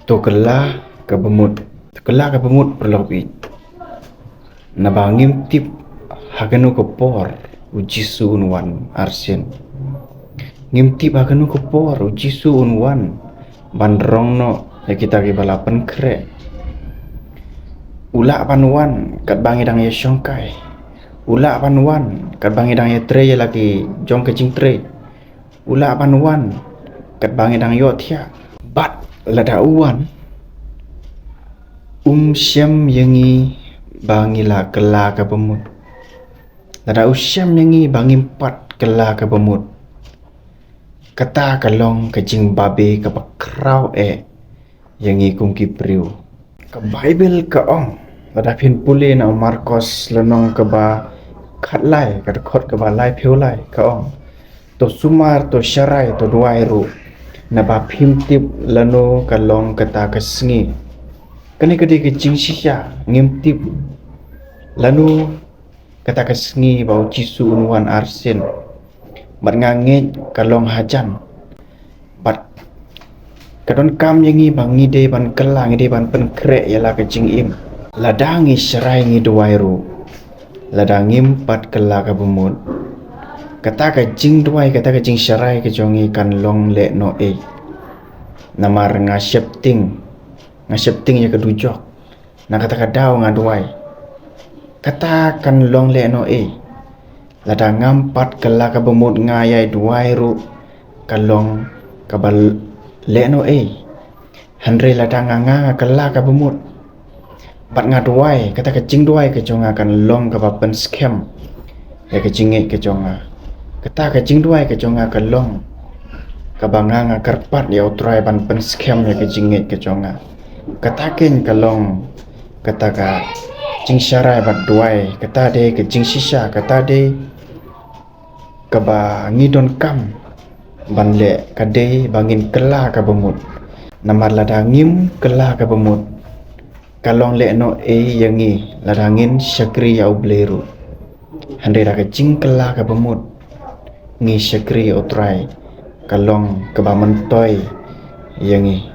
To kelah ke bemut perlobi nabangim tip haganu kopor ujisu unwan arsen ngimtip haganu kopor ujisu unwan bandrongno ya kita ke balapan kre ulak panwan kat bangi dang ya syongkai ulak panwan kat bangi dang ya tre ya lagi jong kecing tre ulak panwan kat bangi dang yo thia bat lada uwan syam yangi bangi la kela ka bemut lada usyam yangi bangi empat kela ka bemut kata kalong kecing babe ka bakrau yangi kungki priu ka bible ka ong lada phin pule na marcos lenong ka ba khatlai ka khot ka ba lai phiulai ka ong to sumar to syarai to duairu na ba phim tip lano kalong kata kasngi kani kadi kecing sisya ngimtip lanu kata kasngi bau cisu unwan arsen bat ngangit kalong hajan bat kadon kam yangi bangi de ban kelang de ban penkrek yala kecing im ladangi serai ngi duairu ladangim pat kela ka bumut kata kecing duai kata kecing serai kejongi kan long le no namar ngasepting ya kedujok na kata kadau ngaduai kata kan long le no lada ngampat kela ka bemut ngayai duai ru kalong kabal le no handre lada nganga kela ka bemut bat ngaduai kata kecing duai kejonga kan long ka bapen scam ya kecinge kejonga kata kecing duai kejonga kan long kabanganga karpat ya utrai ban pen scam ya kecinge kejonga katakin kalong kataka cing syarai bat duai kata de ke cing sisa kata de kaba ngidon kam banle kade bangin kela ka bemut namar lada ngim kela ka bemut kalong le no yangi lada ngin syakri ya ubleru hande ka cing kela ka bemut ngi syakri utrai kalong kaba mentoy yangi